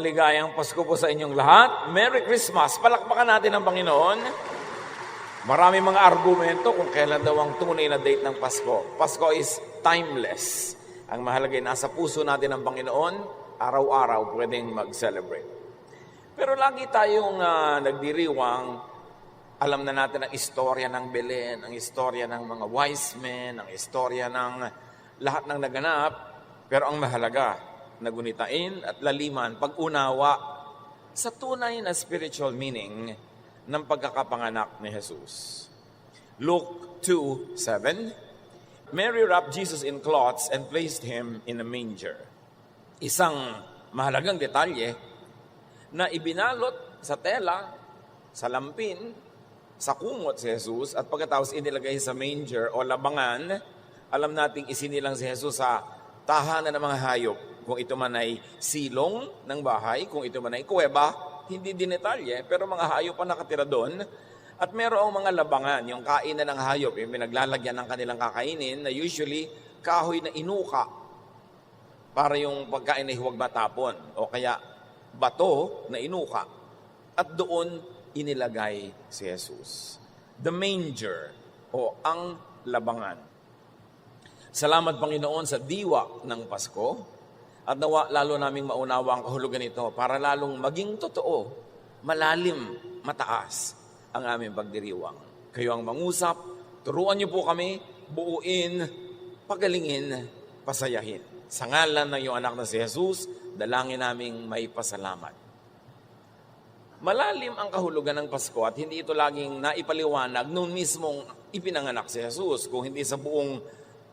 Maligayang Pasko po sa inyong lahat. Merry Christmas! Palakpakan natin ang Panginoon. Maraming mga argumento kung kailan daw ang tunay na date ng Pasko. Pasko is timeless. Ang mahalaga ay nasa puso natin ang Panginoon. Araw-araw pwedeng mag-celebrate. Pero lagi tayong nagdiriwang. Alam na natin ang istorya ng Belen, ang istorya ng mga wise men, ang istorya ng lahat ng naganap. Pero ang mahalaga, nagunitain at laliman, pag-unawa sa tunay na spiritual meaning ng pagkakapanganak ni Jesus. Luke 2:7, Mary wrapped Jesus in cloths and placed him in a manger. Isang mahalagang detalye na ibinalot sa tela, sa lampin, sa kumot si Jesus at pagkatapos inilagay sa manger o labangan. Alam nating isinilang si Jesus sa tahanan ng mga hayop. Kung ito man ay silong ng bahay, kung ito man ay kuweba, hindi dinetalye, pero mga hayop ang nakatira doon. At merong mga labangan, yung kainan ng hayop, yung pinaglalagyan ng kanilang kakainin, na usually kahoy na inuka para yung pagkain ay huwag matapon. O kaya bato na inuka. At doon inilagay si Jesus. The manger o ang labangan. Salamat Panginoon sa diwa ng Pasko. At nawa lalo naming maunawa ang kahulugan nito para lalong maging totoo, malalim, mataas ang aming pagdiriwang. Kayo ang mangusap, turuan niyo po kami, buuin, pagalingin, pasayahin. Sa ngalan ng iyong anak na si Jesus, dalangin naming may pasalamat. Malalim ang kahulugan ng Pasko at hindi ito laging naipaliwanag noon mismong ipinanganak si Jesus, kung hindi sa buong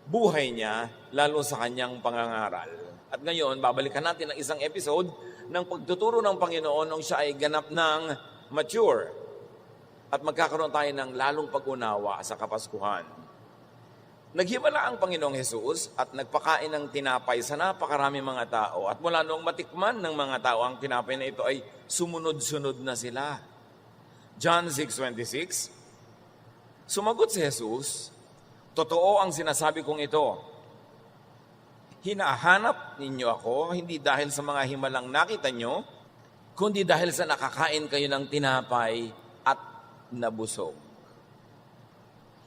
buhay niya, lalo sa kanyang pangangaral. At ngayon, babalikan natin ang isang episode ng pagtuturo ng Panginoon nung siya ay ganap ng mature. At magkakaroon tayo ng lalong pag-unawa sa Kapaskuhan. Naghimala ang Panginoong Jesus at nagpakain ng tinapay sa napakaraming mga tao. At mula noong matikman ng mga tao ang tinapay na ito ay sumunod-sunod na sila. John 6:26, sumagot si Jesus, totoo ang sinasabi kong ito. Hinahanap ninyo ako, hindi dahil sa mga himalang nakita nyo, kundi dahil sa nakakain kayo ng tinapay at nabusog.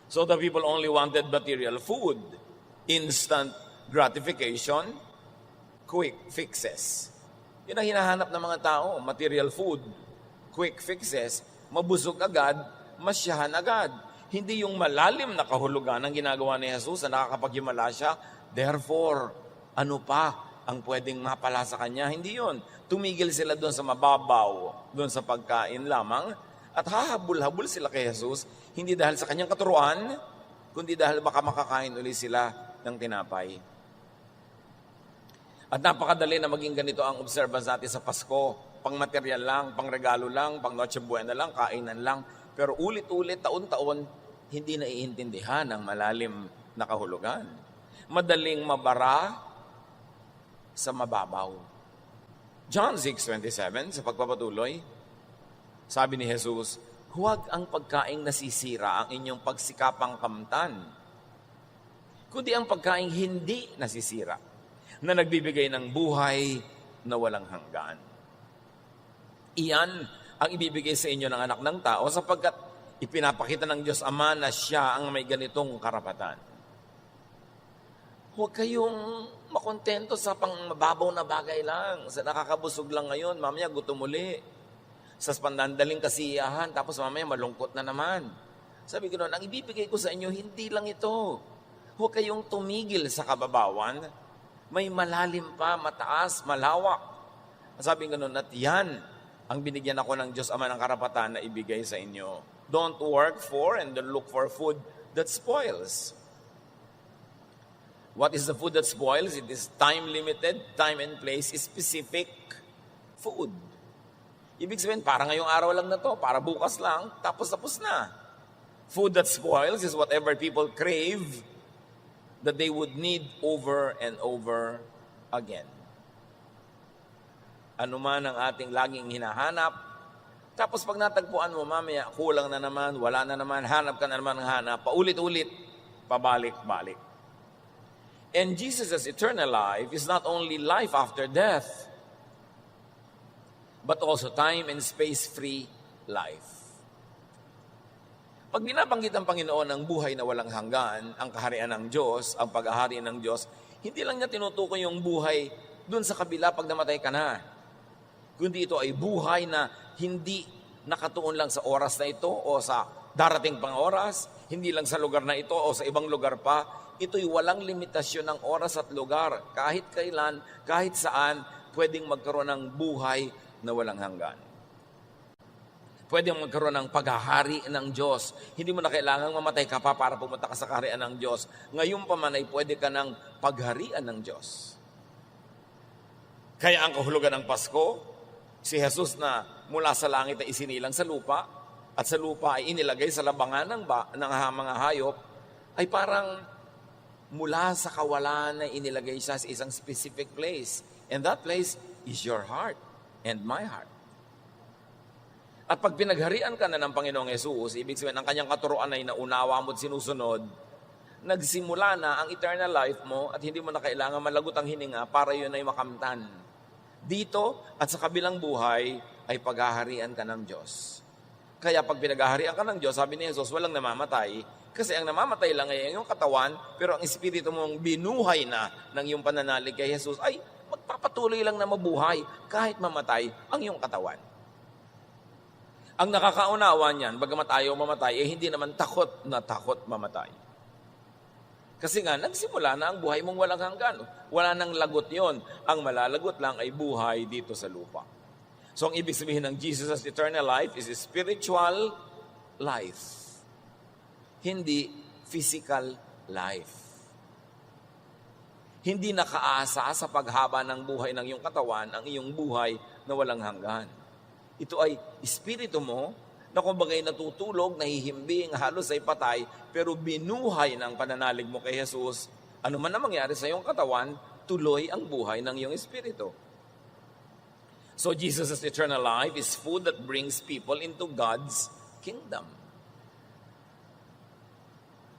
So the people only wanted material food, instant gratification, quick fixes. Yun ang hinahanap ng mga tao, material food, quick fixes, mabusog agad, masyahan agad. Hindi yung malalim na kahulugan ng ginagawa ni Jesus na nakakapaghimala siya. Therefore, ano pa ang pwedeng mapala sa kanya? Hindi yun. Tumigil sila doon sa mababaw, doon sa pagkain lamang, at hahabol-habol sila kay Jesus, hindi dahil sa kanyang katuruan, kundi dahil baka makakain ulit sila ng tinapay. At napakadali na maging ganito ang observance natin sa Pasko. Pang material lang, pang regalo lang, pang Noche Buena lang, kainan lang. Pero ulit-ulit, taon-taon, hindi naiintindihan ang malalim na kahulugan. Madaling mabara sa mababaw. John 6:27, sa pagpapatuloy, sabi ni Jesus, huwag ang pagkaing nasisira ang inyong pagsikapang kamtan, kundi ang pagkaing hindi nasisira, na nagbibigay ng buhay na walang hanggan. Iyan ang ibibigay sa inyo ng anak ng tao sapagkat ipinapakita ng Diyos Ama na siya ang may ganitong karapatan. Huwag kayong makontento sa pangmababaw na bagay lang. Sa nakakabusog lang ngayon, mamaya gutom uli. Sa pandandaling kasiyahan, tapos mamaya malungkot na naman. Sabi ko noon, ang ibibigay ko sa inyo, hindi lang ito. Huwag kayong tumigil sa kababawan. May malalim pa, mataas, malawak. Sabi ko noon, at yan ang binigyan ako ng Diyos Ama ng karapatan na ibigay sa inyo. Don't work for and don't look for food that spoils. What is the food that spoils? It is time-limited, time and place-specific food. Ibig sabihin, para ngayong araw lang na to, para bukas lang, tapos na. Food that spoils is whatever people crave that they would need over and over again. Ano man ang ating laging hinahanap, tapos pag natagpuan mo, mamaya, kulang na naman, wala na naman, hanap ka na naman ng hanap, paulit-ulit, pabalik-balik. And Jesus' eternal life is not only life after death, but also time and space-free life. Pag binabanggit ng Panginoon ang buhay na walang hanggan, ang kaharian ng Diyos, ang paghahari ng Diyos, hindi lang niya tinutukoy yung buhay dun sa kabila pag namatay ka na. Kundi ito ay buhay na hindi nakatuon lang sa oras na ito o sa darating pang oras, hindi lang sa lugar na ito o sa ibang lugar pa. Ito'y walang limitasyon ng oras at lugar. Kahit kailan, kahit saan, pwedeng magkaroon ng buhay na walang hanggan. Pwedeng magkaroon ng paghahari ng Diyos. Hindi mo na kailangang mamatay ka pa para pumunta ka sa kaharian ng Diyos. Ngayon pa man ay pwede ka ng pagharian ng Diyos. Kaya ang kahulugan ng Pasko, si Jesus na mula sa langit ay isinilang sa lupa at sa lupa ay inilagay sa labangan ng mga hayop, ay parang mula sa kawalan na inilagay siya sa isang specific place. And that place is your heart and my heart. At pag pinagharian ka na ng Panginoong Yesus, ibig sabihin, ang kanyang katuruan ay naunawa mo at sinusunod, nagsimula na ang eternal life mo at hindi mo na kailangan malagot ang hininga para yun ay makamtan. Dito at sa kabilang buhay ay paghaharian ka ng Diyos. Kaya pag pinaghaharian ka ng Diyos, sabi ni Jesus, walang namamatay. Kasi ang namamatay lang ay ang iyong katawan, pero ang espiritu mong binuhay na ng iyong pananalig kay Jesus ay magpapatuloy lang na mabuhay kahit mamatay ang iyong katawan. Ang nakakaunawa niyan, bagamat ayaw mamatay, hindi naman takot mamatay. Kasi nga, nagsimula na ang buhay mong walang hanggan. Wala nang lagot yon. Ang malalagot lang ay buhay dito sa lupa. So, ang ibig sabihin ng Jesus' eternal life is a spiritual life. Hindi physical life. Hindi nakaasa sa paghaba ng buhay ng iyong katawan ang iyong buhay na walang hanggan. Ito ay espiritu mo na kumbagay natutulog, nahihimbing, halos ay patay, pero binuhay ng pananalig mo kay Jesus. Ano man na mangyari sa iyong katawan, tuloy ang buhay ng iyong espiritu. So Jesus' eternal life is food that brings people into God's kingdom.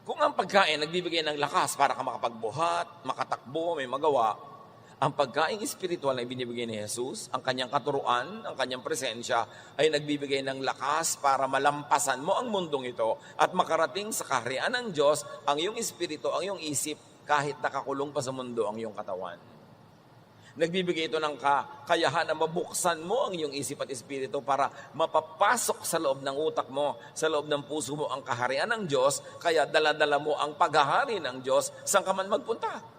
Kung ang pagkain nagbibigay ng lakas para ka makapagbuhat, makatakbo, may magawa, ang pagkain espiritual na ibinibigay ni Jesus, ang kanyang katuruan, ang kanyang presensya, ay nagbibigay ng lakas para malampasan mo ang mundong ito at makarating sa kaharian ng Diyos ang iyong espiritu, ang iyong isip, kahit nakakulong pa sa mundo ang iyong katawan. Nagbibigay ito ng kakayahan na mabuksan mo ang iyong isip at espiritu para mapapasok sa loob ng utak mo, sa loob ng puso mo ang kaharian ng Diyos, kaya dala-dala mo ang paghahari ng Diyos saan ka man magpunta.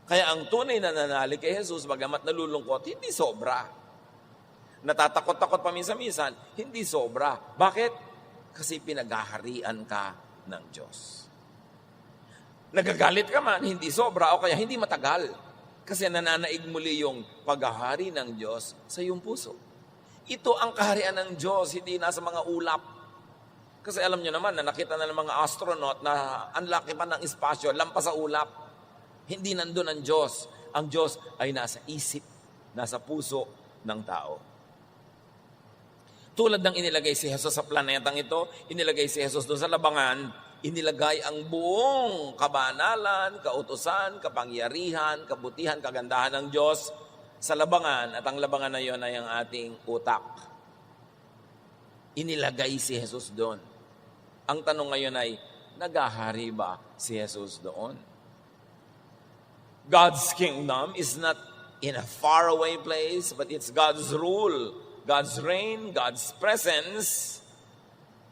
Kaya ang tunay na nanalig kay Jesus, bagamat nalulungkot, hindi sobra. Natatakot-takot paminsan-minsan, hindi sobra. Bakit? Kasi pinaghaharian ka ng Diyos. Nagagalit ka man, hindi sobra, o kaya hindi matagal. Kasi nananaig muli yung paghahari ng Diyos sa iyong puso. Ito ang kaharian ng Diyos, hindi nasa mga ulap. Kasi alam nyo naman na nakita na ng mga astronaut na ang laki pa ng espasyo, lampas sa ulap. Hindi nandun ang Diyos. Ang Diyos ay nasa isip, nasa puso ng tao. Tulad ng inilagay si Jesus sa planetang ito, inilagay si Jesus doon sa labangan, inilagay ang buong kabanalan, kautusan, kapangyarihan, kabutihan, kagandahan ng Diyos sa labangan, at ang labangan na yon ay ang ating utak. Inilagay si Jesus doon. Ang tanong ngayon ay, nagahari ba si Jesus doon? God's kingdom is not in a faraway place, but it's God's rule, God's reign, God's presence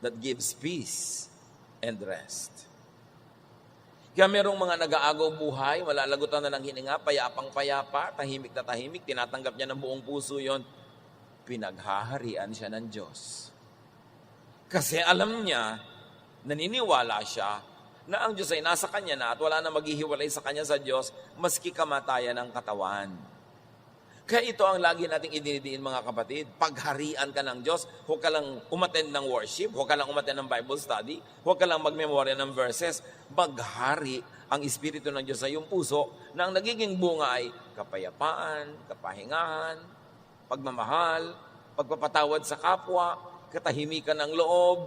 that gives peace and rest. Kaya merong mga nag-aagaw buhay, malalagutan na ng hininga, payapang-payapa, tahimik na tahimik, tinatanggap niya ng buong puso yon. Pinaghaharian siya ng Diyos. Kasi alam niya, naniniwala siya, na ang Diyos ay nasa kanya na at wala na maghihiwalay sa kanya sa Diyos maski kamatayan ng katawan. Kaya ito ang lagi nating idinidiin mga kapatid. Pagharian ka ng Diyos, huwag ka lang umattend ng worship, huwag ka lang umattend ng Bible study, huwag ka lang magmemorya ng verses. Maghari ang Espiritu ng Diyos sa iyong puso na ang nagiging bunga ay kapayapaan, kapahingahan, pagmamahal, pagpapatawad sa kapwa, katahimikan ng loob.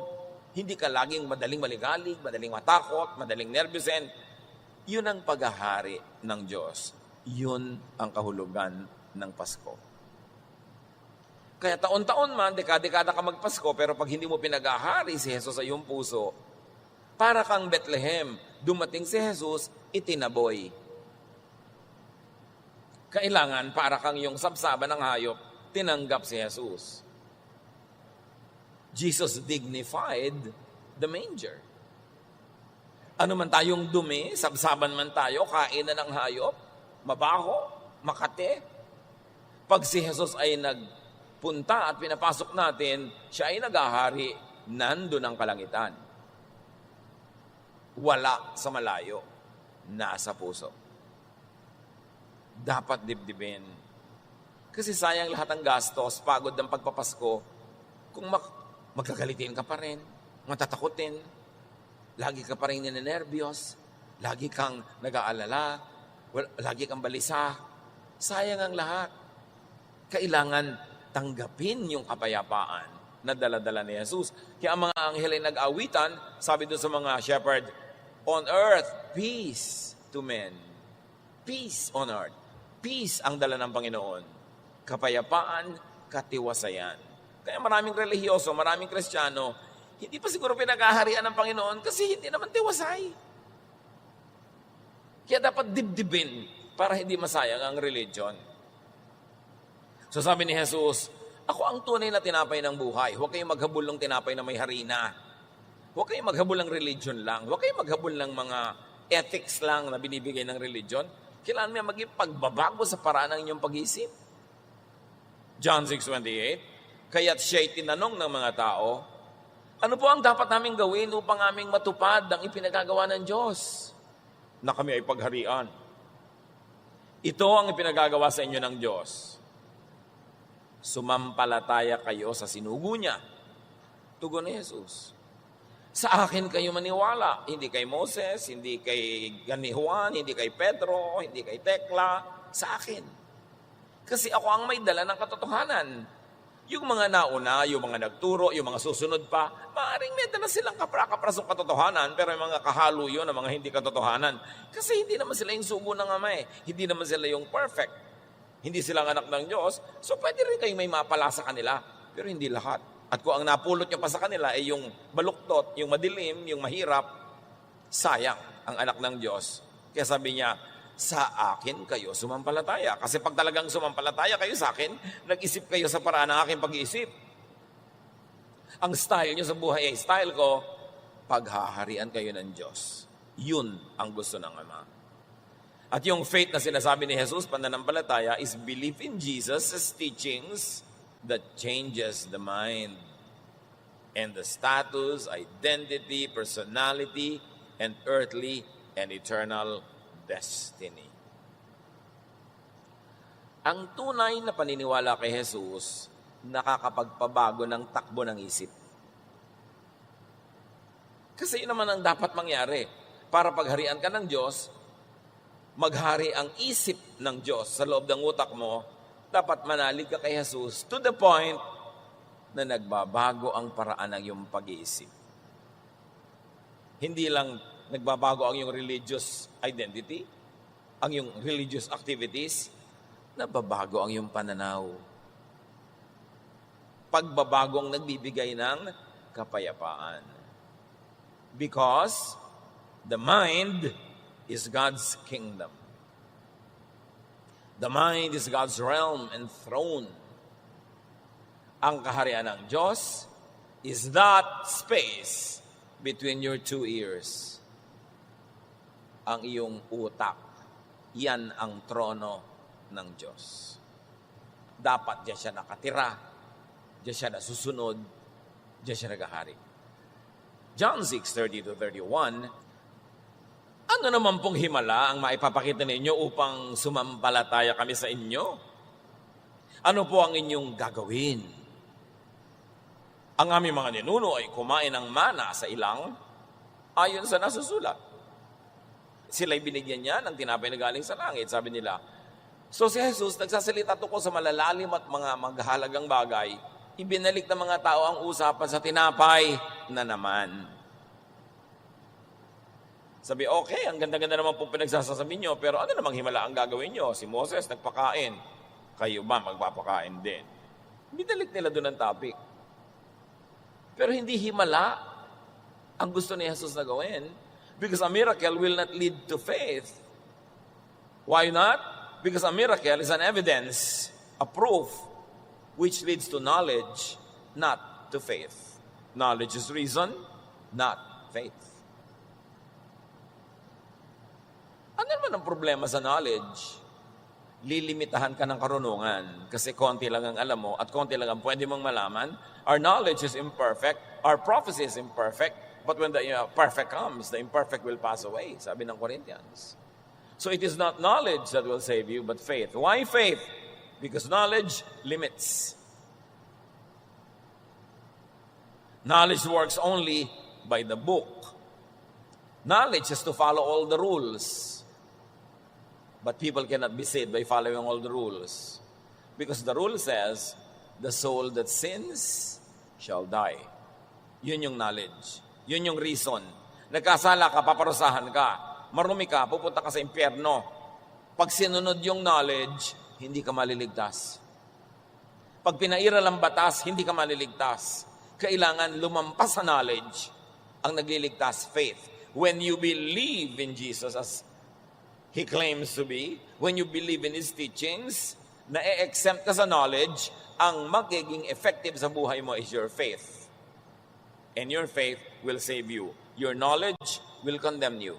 Hindi ka laging madaling maligalig, madaling matakot, madaling nervyusin. Yun ang paghahari ng Diyos. Yun ang kahulugan ng Pasko. Kaya taon-taon man, dekada-dekada ka magpasko, pero pag hindi mo pinag-ahari si Jesus sa iyong puso, para kang Bethlehem, dumating si Jesus, itinaboy. Kailangan para kang yung sabsaba ng hayop, tinanggap si Jesus. Jesus dignified the manger. Ano man tayong dumi, sabsaban man tayo, kainan ng hayop, mabaho, makate. Pag si Jesus ay nagpunta at pinapasok natin, siya ay naghahari, nandun ang kalangitan. Wala sa malayo, nasa puso. Dapat dibdibin. Kasi sayang lahat ng gastos, pagod ng pagpapasko, kung magkagalitin ka pa rin, matatakutin, lagi ka pa rin ninenervyos, lagi kang nag-aalala, lagi kang balisa. Sayang ang lahat. Kailangan tanggapin yung kapayapaan na dala-dala ni Jesus. Kaya ang mga anghel ay nag-awitan, sabi doon sa mga shepherd, on earth, peace to men. Peace on earth. Peace ang dala ng Panginoon. Kapayapaan, katiwasayan. Kaya maraming relihiyoso, maraming Kristiyano, hindi pa siguro pinag-aharian ng Panginoon kasi hindi naman tiwasay. Kaya dapat dibdibin para hindi masayang ang religion. So sabi ni Jesus, ako ang tunay na tinapay ng buhay. Huwag kayong maghabol ng tinapay na may harina. Huwag kayong maghabol ng religion lang. Huwag kayong maghabol ng mga ethics lang na binibigay ng religion. Kailangan may maging pagbabago sa paraan ng inyong pag-iisip. John 6:28, kaya't siya'y tinanong ng mga tao, ano po ang dapat naming gawin upang aming matupad ang ipinagagawa ng Diyos? Na kami ay pagharian. Ito ang ipinagagawa sa inyo ng Diyos. Sumampalataya kayo sa sinugo niya. Tugon ni Jesus. Sa akin kayo maniwala. Hindi kay Moses, hindi kay Juan, hindi kay Pedro, hindi kay Tekla. Sa akin. Kasi ako ang may dala ng katotohanan. Yung mga nauna, yung mga nagturo, yung mga susunod pa, maaaring may dala silang kapra-kaprasong katotohanan, pero yung mga kahalo yun, ang mga hindi katotohanan. Kasi hindi naman sila yung sugo ng Ama eh. Hindi naman sila yung perfect. Hindi sila ang anak ng Diyos. So pwede rin kayong may mapala sa kanila, pero hindi lahat. At kung ang napulot nyo pa sa kanila ay yung baluktot, yung madilim, yung mahirap, sayang ang anak ng Diyos. Kaya sabi niya, sa akin kayo sumampalataya. Kasi pag talagang sumampalataya kayo sa akin, nag-isip kayo sa paraan ng aking pag-iisip. Ang style nyo sa buhay ay style ko, paghaharian kayo ng Diyos. Yun ang gusto ng Ama. At yung faith na sinasabi ni Jesus, pananampalataya, is belief in Jesus' teachings that changes the mind and the status, identity, personality, and earthly and eternal destiny. Ang tunay na paniniwala kay Jesus, nakakapagpabago ng takbo ng isip. Kasi yun naman ang dapat mangyari. Para pagharian ka ng Diyos, maghari ang isip ng Diyos sa loob ng utak mo, dapat manalig ka kay Jesus to the point na nagbabago ang paraan ng iyong pag-iisip. Hindi lang nagbabago ang iyong religious identity, ang iyong religious activities, nababago ang iyong pananaw. Pagbabago ang nagbibigay ng kapayapaan. Because the mind is God's kingdom. The mind is God's realm and throne. Ang kaharian ng Diyos is that space between your two ears. Ang iyong utak, yan ang trono ng Diyos. Dapat diyan siya nakatira, diyan siya nasusunod, diyan siya naghahari. John 6:30-31, ano naman pong himala ang maipapakita ninyo upang sumampalataya kami sa inyo? Ano po ang inyong gagawin? Ang aming mga ninuno ay kumain ng mana sa ilang ayon sa nasusulat. Sila'y binigyan niya ng tinapay na galing sa langit, sabi nila. So si Jesus, nagsasalita tungkol sa malalalim at mga maghahalagang bagay, ibinalik ng mga tao ang usapan sa tinapay na naman. Sabi, okay, ang ganda-ganda naman po pinagsasasabi nyo, pero ano namang himala ang gagawin nyo? Si Moses nagpakain, kayo ba magpapakain din? Binalik nila doon ang topic. Pero hindi himala ang gusto ni Jesus na gawin because a miracle will not lead to faith. Why not? Because a miracle is an evidence, a proof, which leads to knowledge, not to faith. Knowledge is reason, not faith. Ano naman ang problema sa knowledge? Lilimitahan ka ng karunungan kasi konti lang ang alam mo at konti lang ang pwede mong malaman. Our knowledge is imperfect, our prophecy is imperfect, but when the perfect comes, the imperfect will pass away, sabi ng Corinthians. So it is not knowledge that will save you, but faith. Why faith? Because knowledge limits. Knowledge works only by the book. Knowledge is to follow all the rules. But people cannot be saved by following all the rules. Because the rule says, the soul that sins shall die. Yun yung knowledge. Yun yung reason. Nagkasala ka, paparusahan ka. Marumi ka, pupunta ka sa impyerno. Pag sinunod yung knowledge, hindi ka maliligtas. Pag pinairal ang batas, hindi ka maliligtas. Kailangan lumampas sa knowledge ang nagliligtas, faith. When you believe in Jesus as He claims to be, when you believe in His teachings, na-exempt ka sa knowledge, ang magiging effective sa buhay mo is your faith. And your faith will save you. Your knowledge will condemn you.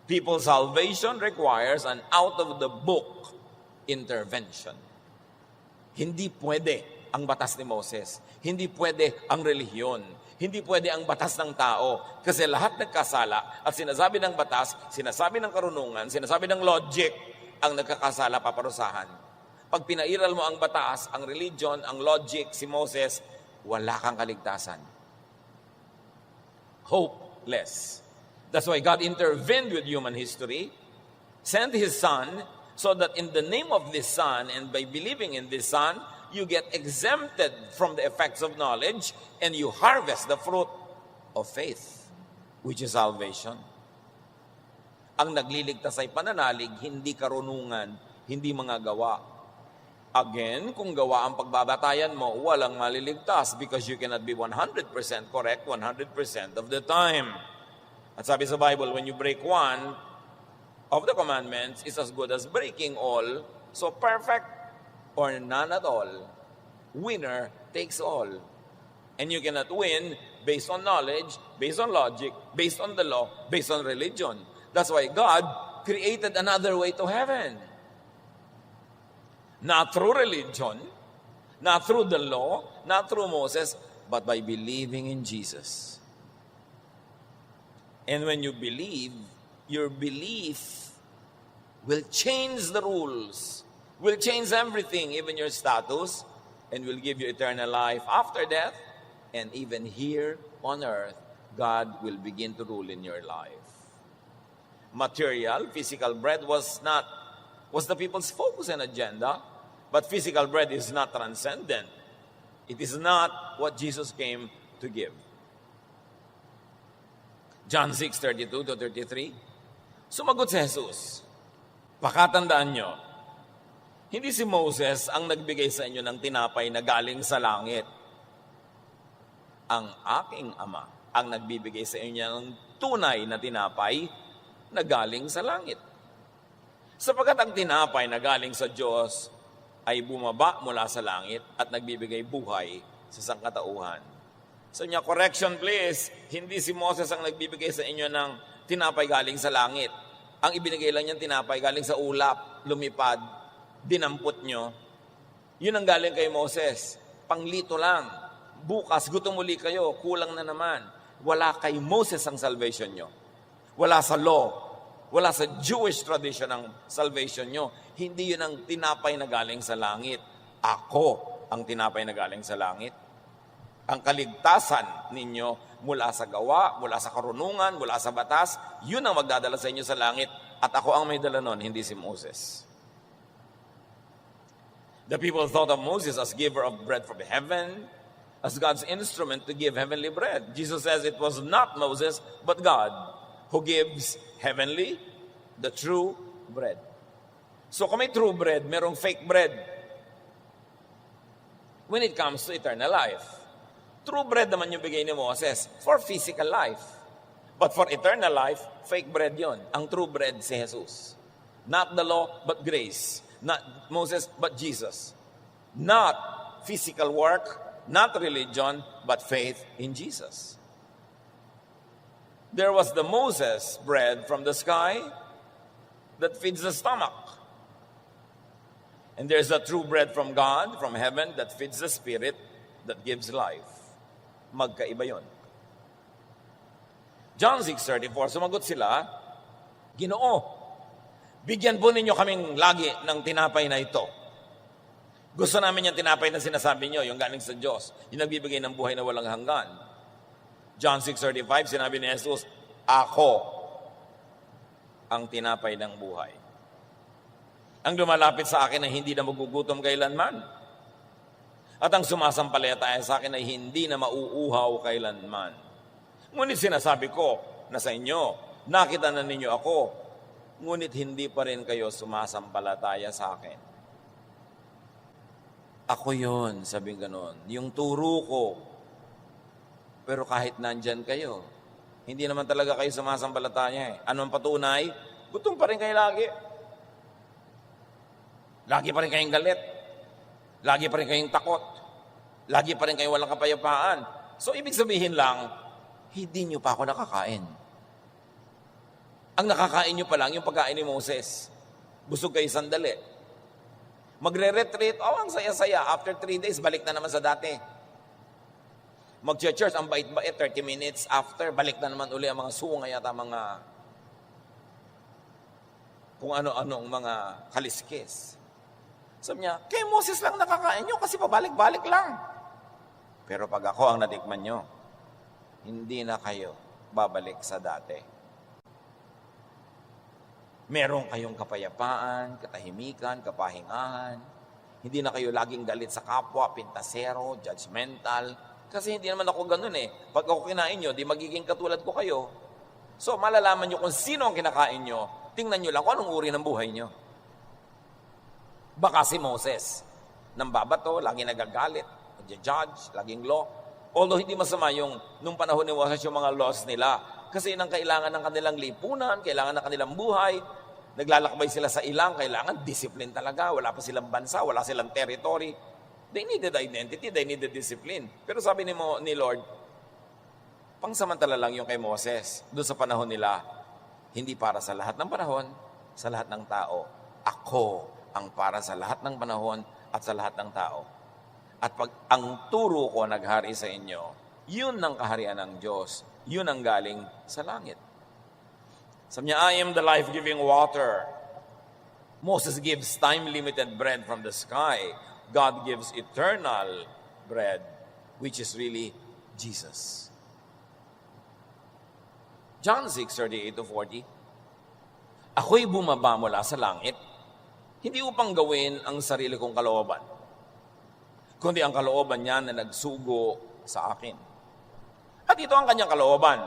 People's salvation requires an out-of-the-book intervention. Hindi pwede ang batas ni Moses. Hindi pwede ang relihiyon. Hindi pwede ang batas ng tao. Kasi lahat nagkasala at sinasabi ng batas, sinasabi ng karunungan, sinasabi ng logic, ang nagkakasala paparusahan. Pag pinairal mo ang batas, ang religion, ang logic, si Moses, wala kang kaligtasan. Hopeless. That's why God intervened with human history, sent His Son, so that in the name of this Son and by believing in this Son, you get exempted from the effects of knowledge and you harvest the fruit of faith, which is salvation. Ang nagliligtas ay pananalig, hindi karunungan, hindi mga gawa. Again, kung gawa ang pagbabatayan mo, walang maliligtas because you cannot be 100% correct 100% of the time. At sabi sa Bible, when you break one of the commandments, it's as good as breaking all. So perfect or none at all, winner takes all. And you cannot win based on knowledge, based on logic, based on the law, based on religion. That's why God created another way to heaven. Not through religion, not through the law, not through Moses, but by believing in Jesus. And when you believe, your belief will change the rules, will change everything, even your status, and will give you eternal life after death. And even here on earth, God will begin to rule in your life. Material, physical bread was the people's focus and agenda, but physical bread is not transcendent. It is not what Jesus came to give. John 6:32-33. Sumagot si Jesus, pakatandaan nyo, hindi si Moses ang nagbigay sa inyo ng tinapay na galing sa langit. Ang aking Ama ang nagbibigay sa inyo ng tunay na tinapay na galing sa langit. Sapagkat ang tinapay na galing sa Diyos ay bumaba mula sa langit at nagbibigay buhay sa sangkatauhan. So niya, correction please, hindi si Moses ang nagbibigay sa inyo ng tinapay galing sa langit. Ang ibinigay lang niyang tinapay galing sa ulap, lumipad, dinampot nyo. Yun ang galing kay Moses. Panglito lang. Bukas, gutom uli kayo, kulang na naman. Wala kay Moses ang salvation nyo. Wala sa law. Wala sa Jewish tradition ang salvation nyo. Hindi yun ang tinapay na galing sa langit. Ako ang tinapay na galing sa langit. Ang kaligtasan ninyo mula sa gawa, mula sa karunungan, mula sa batas, yun ang magdadala sa inyo sa langit. At ako ang may dala nun, hindi si Moses. The people thought of Moses as giver of bread from heaven, as God's instrument to give heavenly bread. Jesus says it was not Moses, but God who gives heavenly, the true bread. So kung may true bread, merong fake bread. when it comes to eternal life. True bread naman yung bigay ni Moses for physical life. But for eternal life, fake bread yon. Ang true bread si Jesus. Not the law, but grace. Not Moses, but Jesus. Not physical work, not religion, but faith in Jesus. There was the Moses bread from the sky that feeds the stomach. And there's the true bread from God, from heaven, that feeds the spirit, that gives life. Magkaiba yon. John 6:34, sumagot sila, Ginoo, bigyan po ninyo kaming lagi ng tinapay na ito. Gusto namin yung tinapay na sinasabi nyo, yung galing sa Diyos, yung nagbibigay ng buhay na walang hanggan. John 6:35, sinabi ni Jesus, Ako ang tinapay ng buhay. Ang lumalapit sa akin ay hindi na magugutom kailanman. At ang sumasampalataya sa akin ay hindi na mauuhaw kailanman. Ngunit sinasabi ko na sa inyo, nakita na ninyo ako, ngunit hindi pa rin kayo sumasampalataya sa akin. Ako yon, sabing ganon. Yung turo ko. Pero kahit nandyan kayo, hindi naman talaga kayo sumasampalataya eh. Ano ang patunay? Gutom pa rin kayo lagi. Lagi pa rin kayong galit. Lagi pa rin kayong takot. Lagi pa rin kayong walang kapayapaan. So, ibig sabihin lang, hindi nyo pa ako nakakain. Ang nakakain nyo pa lang yung pagkain ni Moses. Busog kayo sandali. Magre-retreat, ang saya-saya. After 3 days, balik na naman sa dati. Mag-church, ang bait-bait, 30 minutes after, balik na naman uli ang mga sungay at ang mga kung ano-anong mga kaliskis. Sabi niya, kay Moses lang nakakain nyo kasi pabalik-balik lang. Pero pag ako ang natikman nyo, hindi na kayo babalik sa dati. Meron kayong kapayapaan, katahimikan, kapahingahan. Hindi na kayo laging galit sa kapwa, pintasero, judgmental. Kasi hindi naman ako ganun eh. Pag ako kinain nyo, di magiging katulad ko kayo. So, malalaman nyo kung sino ang kinakain nyo. Tingnan nyo lang kung anong uri ng buhay nyo. Baka si Moses, nang babato, laging nagagalit, nag-judge, laging law. Although hindi masama yung nung panahon ni Moses yung mga laws nila. Kasi yun ang kailangan ng kanilang lipunan, kailangan ng kanilang buhay. Naglalakbay sila sa ilang, kailangan discipline talaga. Wala pa silang bansa, wala silang territory. They needed identity, they needed discipline. Pero sabi ni Lord, pangsamantala lang yung kay Moses. Doon sa panahon nila, hindi para sa lahat ng panahon, sa lahat ng tao. Ako ang para sa lahat ng panahon at sa lahat ng tao. At pag ang turo ko naghari sa inyo, yun ang kaharian ng Diyos. Yun ang galing sa langit. Sabi niya, I am the life-giving water. Moses gives time-limited bread from the sky. God gives eternal bread, which is really Jesus. John 6:38-40, Ako'y bumaba mula sa langit, hindi upang gawin ang sarili kong kalooban, kundi ang kalooban niya na nagsugo sa akin. At ito ang kanyang kalooban,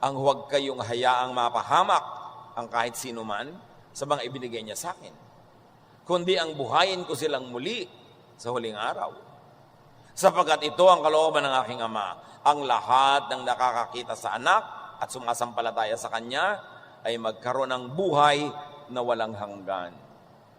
ang huwag kayong hayaang mapahamak ang kahit sino man sa mga ibinigay niya sa akin, kundi ang buhayin ko silang muli sa huling araw. Sapagkat ito ang kalooban ng aking Ama, ang lahat ng nakakakita sa anak at sumasampalataya sa Kanya ay magkaroon ng buhay na walang hanggan.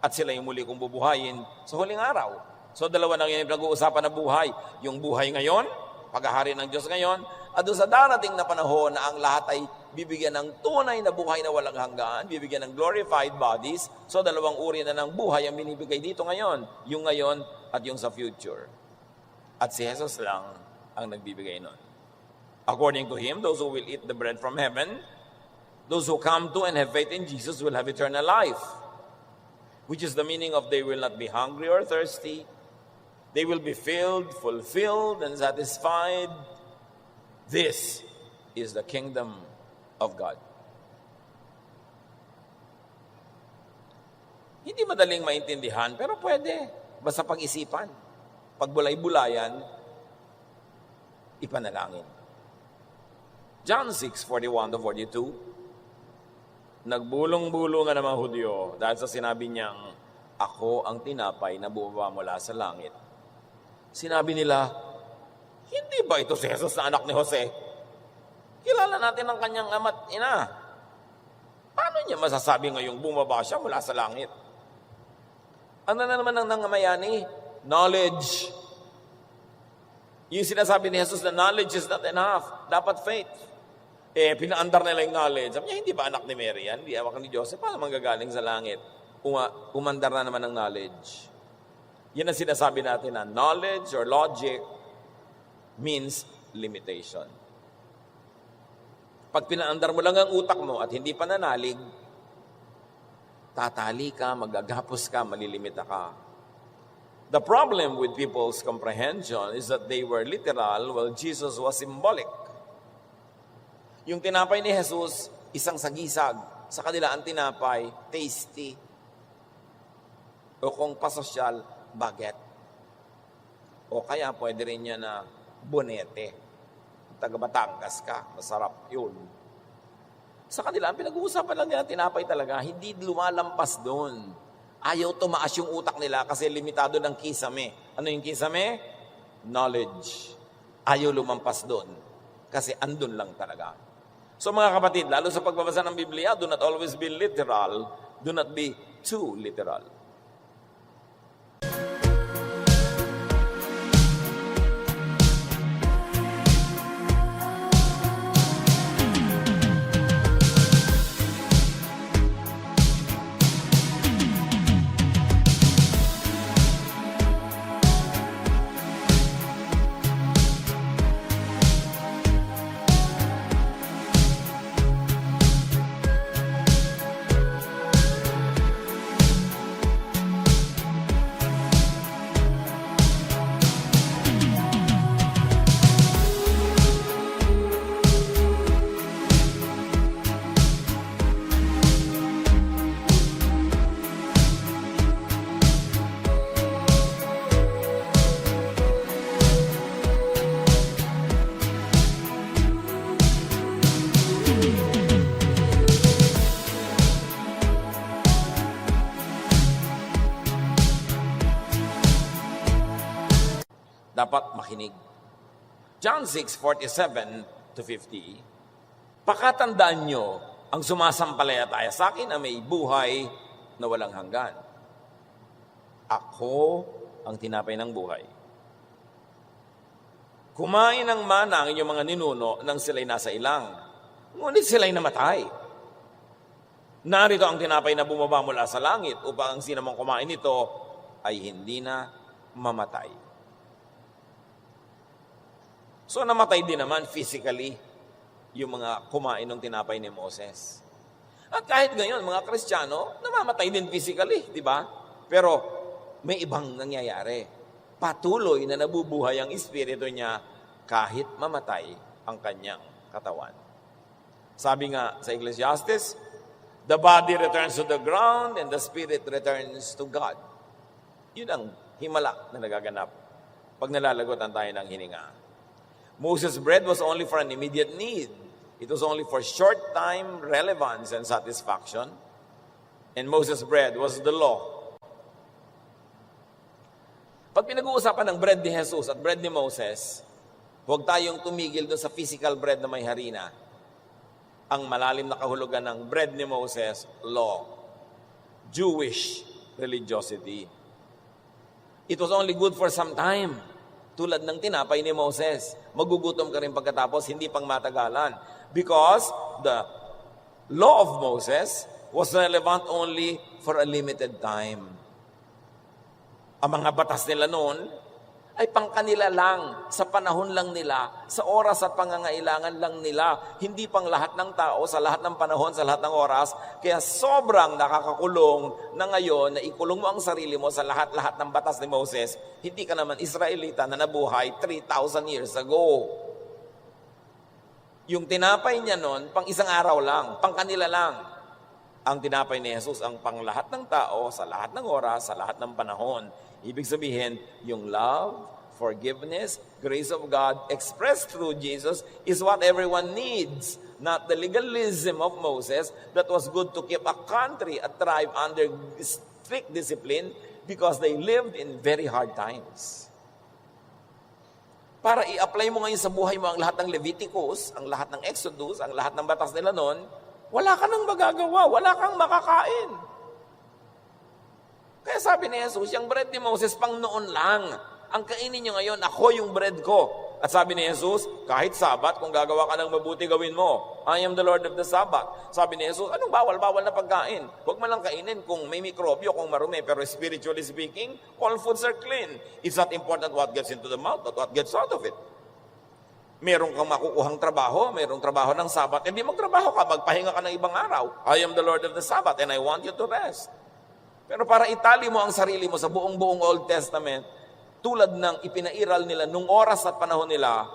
At sila yung muli kong bubuhayin sa huling araw. So dalawa na yung pinag-uusapan na buhay. Yung buhay ngayon, paghahari ng Diyos ngayon, at doon sa darating na panahon na ang lahat ay bibigyan ng tunay na buhay na walang hanggan, bibigyan ng glorified bodies. So dalawang uri na ng buhay ang binibigay dito ngayon. Yung ngayon at yung sa future. At si Jesus lang ang nagbibigay nun. According to Him, those who will eat the bread from heaven, those who come to and have faith in Jesus will have eternal life. Which is the meaning of they will not be hungry or thirsty. They will be filled, fulfilled, and satisfied. This is the kingdom of God. Hindi madaling maintindihan, pero pwede. Basta pag-isipan. Pagbulay-bulayan, ipanalangin. John 6:41-42, Nagbulong-bulungan ang mga Hudyo dahil sa sinabi niyang, Ako ang tinapay na bumaba mula sa langit. Sinabi nila, hindi ba ito si Jesus na anak ni Jose? Kilala natin ang kanyang ama't ina. Paano niya masasabi ngayong bumaba siya mula sa langit? Ano na naman ang nangamayani? Knowledge. Yung sinasabi ni Jesus na knowledge is not enough. Dapat faith. Pinaandar nila yung knowledge. Sabi niya, hindi ba anak ni Mary yan? Hindi anak ni Joseph. Paano manggagaling sa langit? Umandar na naman ng knowledge. Yan ang sinasabi natin na knowledge or logic means limitation. Pag pinaandar mo lang ang utak mo at hindi pa nanalig, tatali ka, magagapos ka, malilimita ka. The problem with people's comprehension is that they were literal while Jesus was symbolic. Yung tinapay ni Jesus, isang sagisag. Sa kanila ang tinapay, tasty. O kung pasosyal, baget. O kaya pwede rin niya na bonete. Taga Batangas ka, masarap yun. Sa kanila, ang pinag-uusapan lang nila, tinapay talaga, hindi lumalampas doon. Ayaw tumaas yung utak nila kasi limitado ng kisame. Ano yung kisame? Knowledge. Ayaw lumampas doon kasi andun lang talaga. So mga kapatid, lalo sa pagbabasa ng Biblia, do not always be literal, do not be too literal. Dapat makinig. John 6:47 to 50, pakatandaan nyo ang sumasampalataya sa akin na may buhay na walang hanggan. Ako ang tinapay ng buhay. Kumain ng mana ang inyong mga ninuno nang sila'y nasa ilang. Ngunit sila'y namatay. Narito ang tinapay na bumaba mula sa langit upang ang sinamang kumain nito ay hindi na mamatay. So namatay din naman physically yung mga kumain ng tinapay ni Moses. At kahit ngayon, mga Kristiyano, namamatay din physically, di ba? Pero may ibang nangyayari. Patuloy na nabubuhay ang espiritu niya kahit mamatay ang kanyang katawan. Sabi nga sa Ecclesiastes, the body returns to the ground and the spirit returns to God. Yun ang himala na nagaganap pag nalalagotan tayo ng hininga. Moses' bread was only for an immediate need. It was only for short time relevance and satisfaction. And Moses' bread was the law. Pag pinag-uusapan ng bread ni Jesus at bread ni Moses, huwag tayong tumigil doon sa physical bread na may harina. Ang malalim na kahulugan ng bread ni Moses, law. Jewish religiosity. It was only good for some time. Tulad ng tinapay ni Moses. Magugutom ka rin pagkatapos, hindi pang matagalan. Because the law of Moses was relevant only for a limited time. Ang mga batas nila noon ay pangkanila lang, sa panahon lang nila, sa oras at pangangailangan lang nila, hindi pang lahat ng tao, sa lahat ng panahon, sa lahat ng oras. Kaya sobrang nakakakulong na ngayon na ikulong mo ang sarili mo sa lahat-lahat ng batas ni Moses, hindi ka naman Israelita na nabuhay 3,000 years ago. Yung tinapay niya noon, pang isang araw lang, pang kanila lang. Ang tinapay ni Jesus ang pang lahat ng tao, sa lahat ng oras, sa lahat ng panahon. Ibig sabihin, yung love, forgiveness, grace of God expressed through Jesus is what everyone needs. Not the legalism of Moses that was good to keep a country, a tribe under strict discipline because they lived in very hard times. para i-apply mo ngayon sa buhay mo ang lahat ng Leviticus, ang lahat ng Exodus, ang lahat ng batas nila noon, wala ka nang magagawa, wala kang makakain. Kaya sabi ni Jesus, yung bread ni Moses pang noon lang. Ang kainin nyo ngayon, ako yung bread ko. At sabi ni Jesus, kahit Sabat, kung gagawa ka ng mabuti, gawin mo. I am the Lord of the Sabbath. Sabi ni Jesus, anong bawal? Bawal na pagkain. Huwag mo lang kainin kung may mikrobyo, kung marumi. Pero spiritually speaking, all foods are clean. It's not important what gets into the mouth, but what gets out of it. Meron kang makukuhang trabaho, merong trabaho ng Sabat, hindi magtrabaho ka, magpahinga ka ng ibang araw. I am the Lord of the Sabbath and I want you to rest. Pero para itali mo ang sarili mo sa buong Old Testament, tulad ng ipinairal nila nung oras at panahon nila,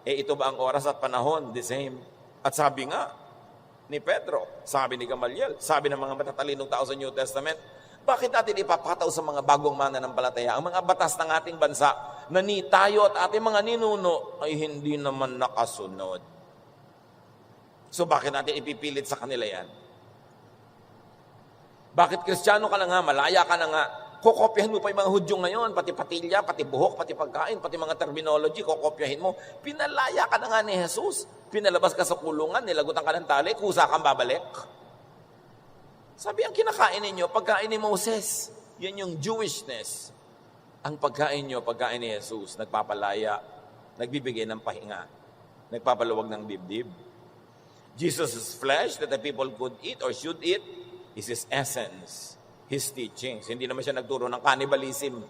ito ba ang oras at panahon? The same. At sabi nga ni Pedro, sabi ni Gamaliel, sabi ng mga matatalinong tao sa New Testament, bakit natin ipapataw sa mga bagong mananampalataya ang mga batas ng ating bansa na ni tayo at ating mga ninuno ay hindi naman nakasunod? So bakit natin ipipilit sa kanila yan? Bakit Kristiyano ka na nga, malaya ka na nga, kokopyahin mo pa yung mga Hudyo ngayon, pati patilya, pati buhok, pati pagkain, pati mga terminology, kokopyahin mo. Pinalaya ka na nga ni Jesus. Pinalabas ka sa kulungan, nilagutan ka ng tali, kusa kang babalik. Sabi, ang kinakain ninyo, pagkain ni Moses. Yan yung Jewishness. Ang pagkain nyo, pagkain ni Jesus, nagpapalaya, nagbibigay ng pahinga, nagpapaluwag ng dibdib. Jesus' flesh that the people could eat or should eat is His essence, His teachings. Hindi naman siya nagturo ng cannibalism.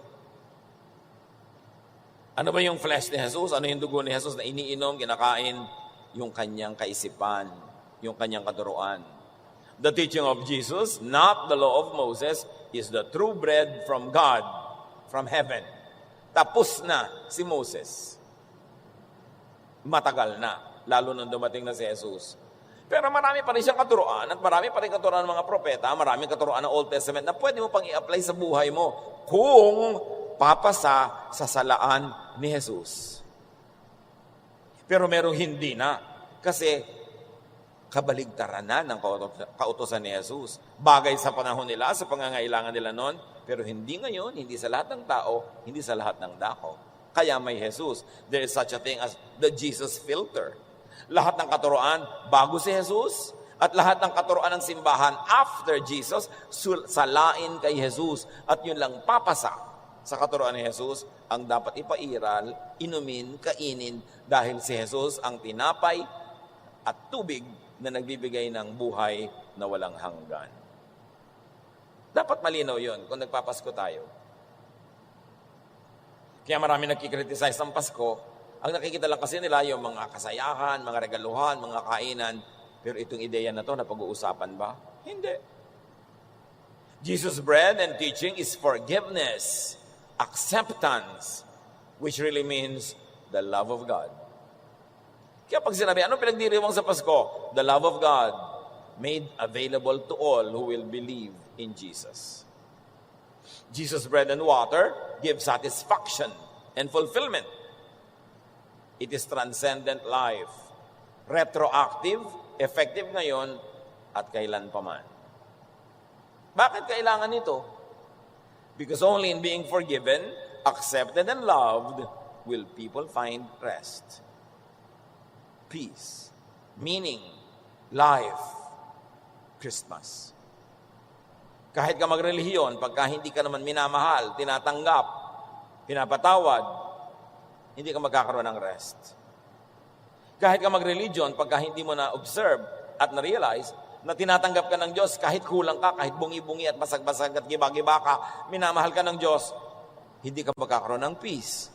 Ano ba yung flesh ni Jesus? Ano yung dugo ni Jesus na iniinom, kinakain? Yung kanyang kaisipan, yung kanyang katuruan. The teaching of Jesus, not the law of Moses, is the true bread from God, from heaven. Tapos na si Moses. Matagal na, lalo nung dumating na si Jesus. Pero marami pa rin siyang katuruan at marami pa rin katuruan ng mga propeta, maraming katuruan ng Old Testament na pwede mo pang i-apply sa buhay mo kung papasa sa salaan ni Jesus. Pero merong hindi na kasi kabaligtaran na ng kautusan ni Jesus. Bagay sa panahon nila, sa pangangailangan nila noon, pero hindi ngayon, hindi sa lahat ng tao, hindi sa lahat ng dako. Kaya may Jesus. There is such a thing as the Jesus filter. Lahat ng katuruan bago si Jesus at lahat ng katuruan ng simbahan after Jesus, salain kay Jesus. At yun lang papasa sa katuruan ni Jesus ang dapat ipairal, inumin, kainin dahil si Jesus ang tinapay at tubig na nagbibigay ng buhay na walang hanggan. Dapat malinaw yun kung nagpapasko tayo. Kaya marami nagkikriticize ng Pasko. Ang nakikita lang kasi nila yung mga kasayahan, mga regaluhan, mga kainan. Pero itong ideya na to, napag-uusapan ba? Hindi. Jesus' bread and teaching is forgiveness, acceptance, which really means the love of God. Kaya pag sinabi, ano pinagdiriwang sa Pasko? The love of God made available to all who will believe in Jesus. Jesus' bread and water give satisfaction and fulfillment. It is transcendent life. Retroactive, effective ngayon, at kailan pa man. Bakit kailangan ito? Because only in being forgiven, accepted, and loved will people find rest, peace, meaning, life, Christmas. Kahit ka magrelihiyon, pagka hindi ka naman minamahal, tinatanggap, pinapatawad, hindi ka magkakaroon ng rest. Kahit ka mag-religion, pagka hindi mo na-observe at na-realize na tinatanggap ka ng Diyos, kahit kulang ka, kahit bungi-bungi at basag-basag at giba-giba ka, minamahal ka ng Diyos, hindi ka magkakaroon ng peace.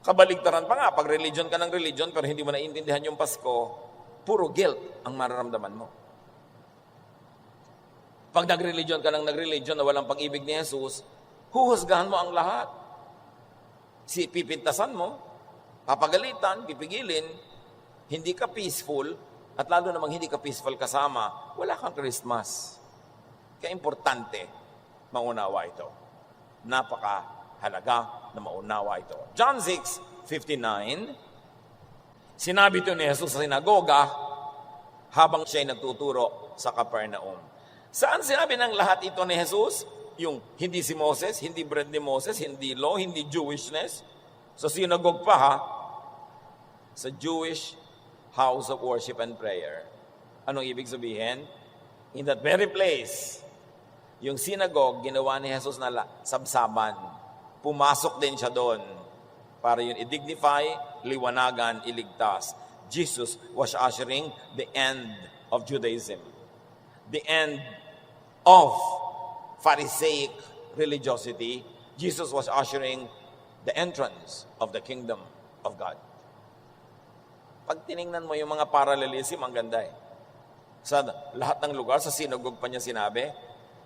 Kabaligtaran pa nga, pag religion ka ng religion, pero hindi mo naiintindihan yung Pasko, puro guilt ang mararamdaman mo. Pag nag-religion ka ng nag-religion na walang pag-ibig ni Jesus, huhusgahan mo ang lahat. Pipintasan mo, papagalitan, pipigilin, hindi ka peaceful, at lalo namang hindi ka peaceful kasama, wala kang Christmas. Kaya importante, maunawa ito. Napakahalaga na maunawa ito. John 6:59, sinabi ito ni Jesus sa sinagoga habang siya'y nagtuturo sa Capernaum. Saan sinabi ng lahat ito ni Jesus? Yung hindi si Moses, hindi bread ni Moses, hindi law, hindi Jewishness. Sa synagogue pa ha, sa Jewish house of worship and prayer. Anong ibig sabihin? In that very place, yung synagogue, ginawa ni Jesus na sabsaban. Pumasok din siya doon para yun i-dignify, liwanagan, iligtas. Jesus was ushering the end of Judaism. The end of Pharisaic religiosity. Jesus was ushering the entrance of the kingdom of God. Pag tiningnan mo yung mga parallelism, ang ganda eh. Sa lahat ng lugar, sa synagogue pa niya sinabi.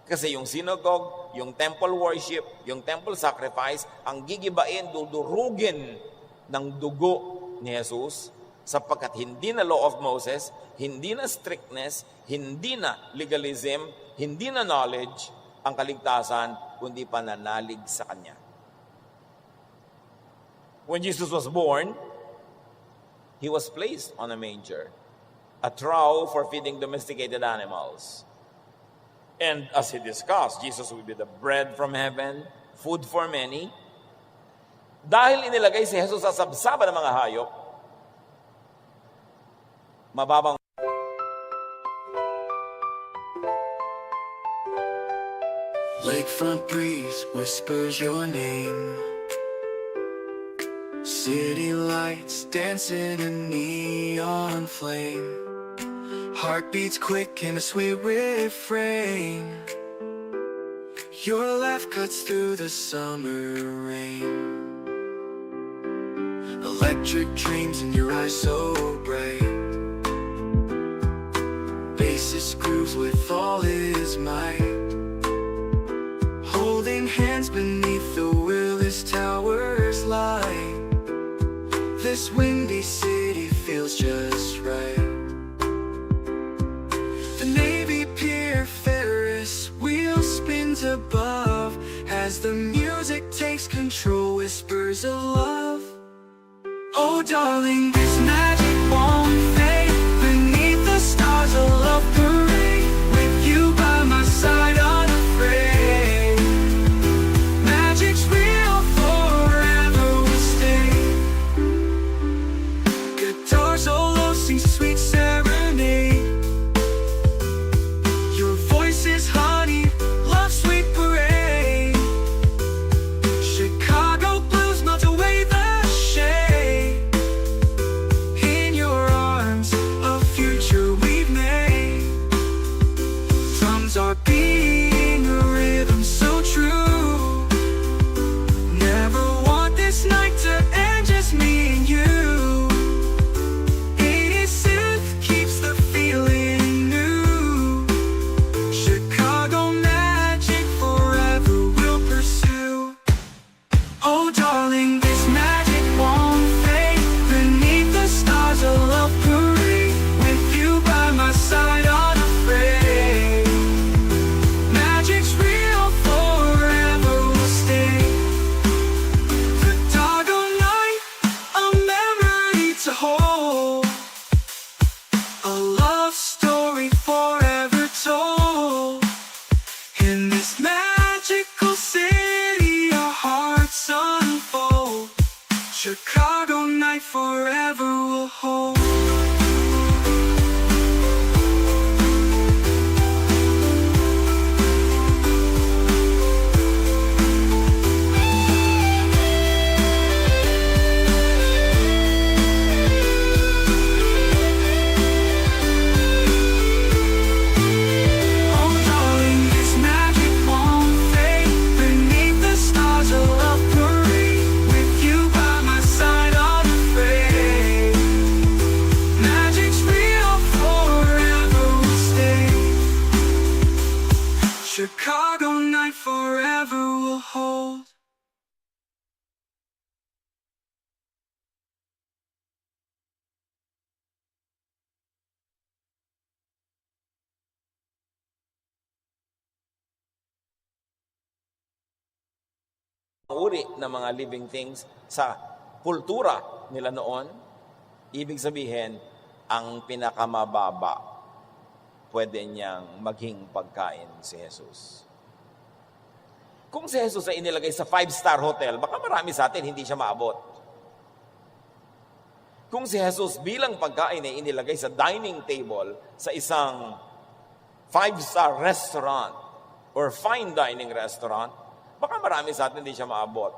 Kasi yung synagogue, yung temple worship, yung temple sacrifice, ang gigibain, dudurugin ng dugo ni Jesus sapagkat hindi na law of Moses, hindi na strictness, hindi na legalism, hindi na knowledge ang kaligtasan, kundi pananalig sa Kanya. When Jesus was born, He was placed on a manger, a trough for feeding domesticated animals. And as He discussed, Jesus will be the bread from heaven, food for many. Dahil inilagay si Jesus sa sabsaba ng mga hayop, mababang Lakefront breeze whispers your name. City lights dancing in neon flame. Heartbeats quick in a sweet refrain. Your laugh cuts through the summer rain. Electric dreams in your eyes so bright. Bassist grooves with all his might. Holding hands beneath the Willis Towers light. This windy city feels just right. The Navy Pier Ferris wheel spins above as the music takes control, whispers of love. Oh darling, this magic won't fade. Beneath the stars a love parade. With you by my side unafraid. Magic's real, forever will stay. Guitar solo sings sweet serenade. Your voice is honey, love sweet parade. Chicago blues melt away the shade. In your arms, a future we've made. Drums are beating a rhythm so true. Never want this night to end, just me and you. 80s synth keeps the feeling new. Chicago magic forever will pursue. Oh darling, this magic won't fade. Beneath the stars a love parade. With you by my side unafraid. Magic's real, forever will stay. The doggone night, a memory to hold. A love story forever told. In this magical city, our hearts unfold. Chicago night forever will hold. Oh darling, this magic won't fade. Beneath the stars a love parade. With you by my side unafraid. Magic's real, forever will stay. Chicago night forever will hold. uri ng mga living things sa kultura nila noon. Ibig sabihin, ang pinakamababa, pwede niyang maging pagkain si Jesus. Kung si Jesus ay inilagay sa 5-star hotel, baka marami sa atin hindi siya maabot. Kung si Jesus bilang pagkain ay inilagay sa dining table sa isang five-star restaurant or fine dining restaurant, baka marami sa atin hindi siya maabot.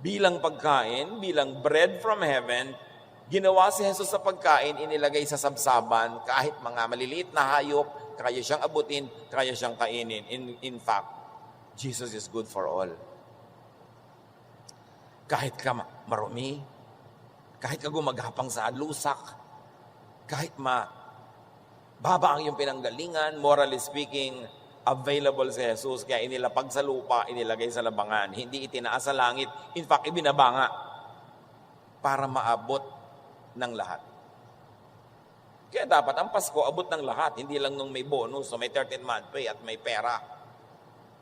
Bilang pagkain, bilang bread from heaven, ginawa si Jesus sa pagkain, inilagay sa sabsaban, kahit mga maliliit na hayop, kaya siyang abutin, kaya siyang kainin. In fact, Jesus is good for all. Kahit ka marumi, kahit ka gumagapang sa lusak, kahit baba ang iyong pinanggalingan, morally speaking, available si Jesus, kaya inilapag sa lupa, inilagay sa labangan, hindi itinaas sa langit, in fact, ibinabanga para maabot ng lahat. Kaya dapat ang Pasko, abot ng lahat, hindi lang nung may bonus, o may 13th-month pay at may pera.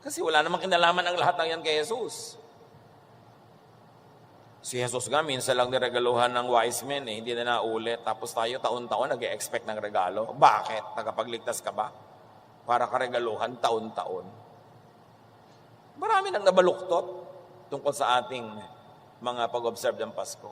Kasi wala namang kinalaman ang lahat ng yan kay Jesus. Si Jesus nga, minsan lang niregaluhan ng wise men, hindi na naulit. Tapos tayo, taon-taon, nag-expect ng regalo. Bakit? Tagapagligtas ka ba? Para karegaluhan taon-taon. Marami nang nabaluktot tungkol sa ating mga pag-observe ng Pasko.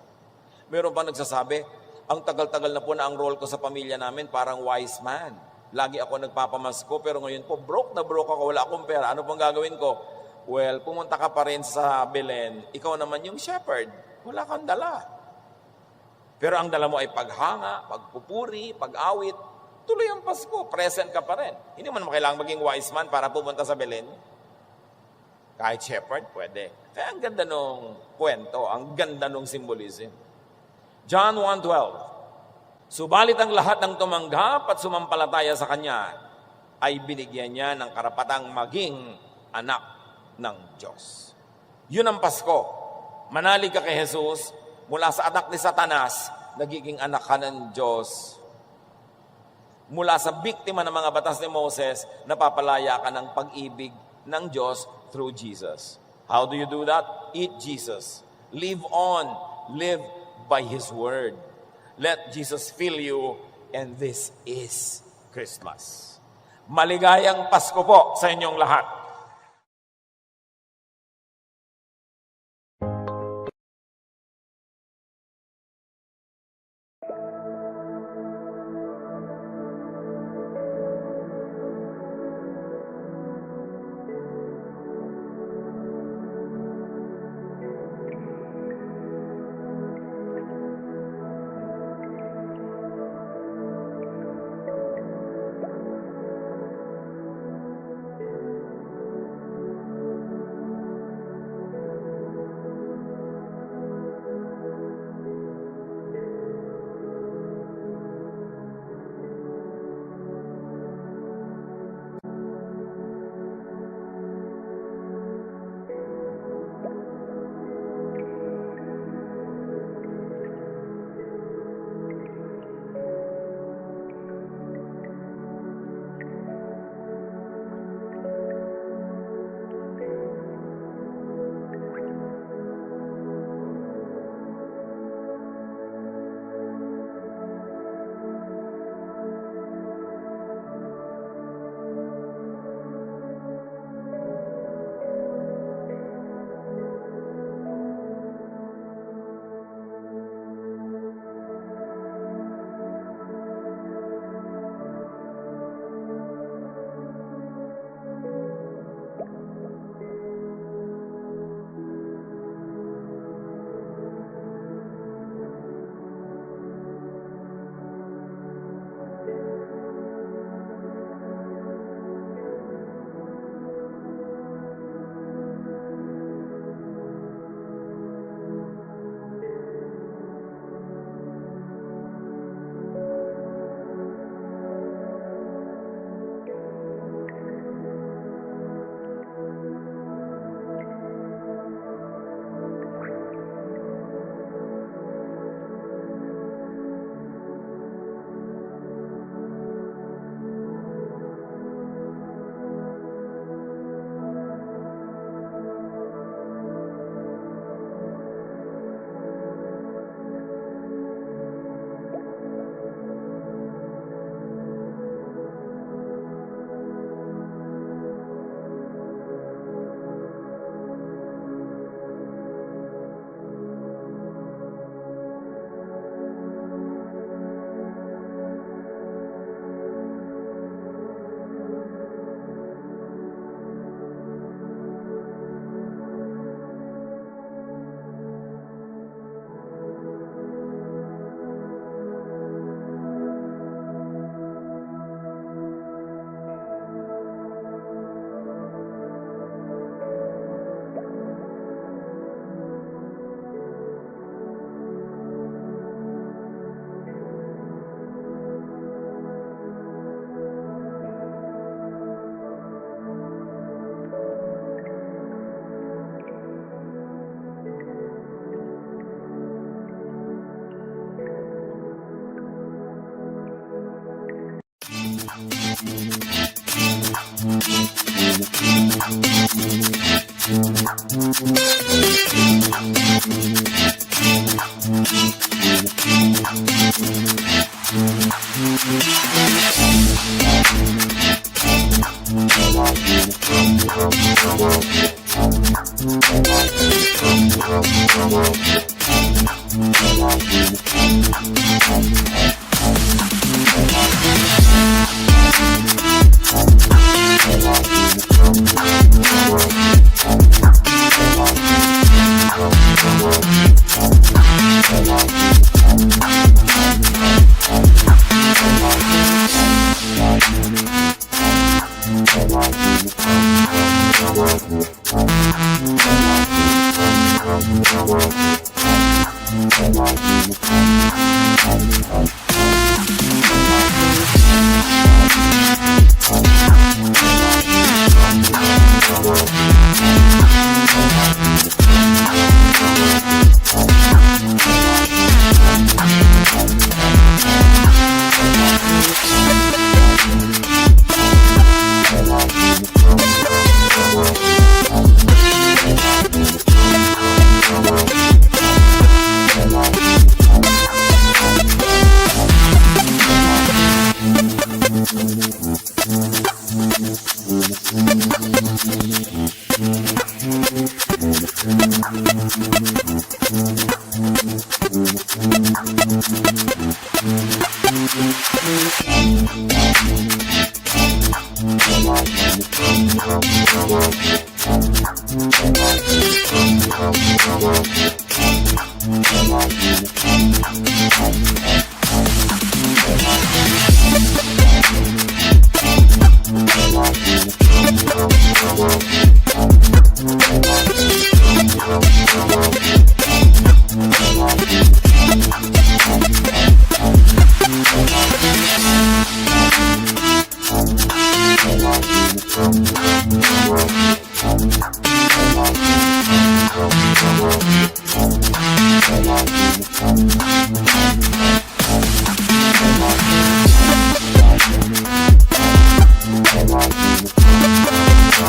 Meron pa nagsasabi, ang tagal-tagal na po na ang role ko sa pamilya namin, parang wise man. Lagi ako nagpapamasko, pero ngayon po, broke ako, wala akong pera. Ano pong gagawin ko? Well, pumunta ka pa rin sa Belen, ikaw naman yung shepherd. Wala kang dala. Pero ang dala mo ay paghanga, pagpupuri, pag-awit. Tuloy ang Pasko, present ka pa rin. Hindi mo naman kailangang maging wise man para pumunta sa Belen. Kahit shepherd, pwede. Kaya ang ganda nung kwento, ang ganda nung symbolism. John 1:12. Subalit ang lahat ng tumanggap at sumampalataya sa Kanya ay binigyan niya ng karapatang maging anak ng Diyos. Yun ang Pasko. Manalig ka kay Jesus, mula sa anak ni Satanas, nagiging anak ka ng Diyos. Mula sa biktima ng mga batas ni Moses, napapalaya ka ng pag-ibig ng Diyos through Jesus. How do you do that? Eat Jesus. Live on. Live by His Word. Let Jesus fill you, and this is Christmas. Maligayang Pasko po sa inyong lahat.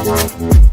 Thank you.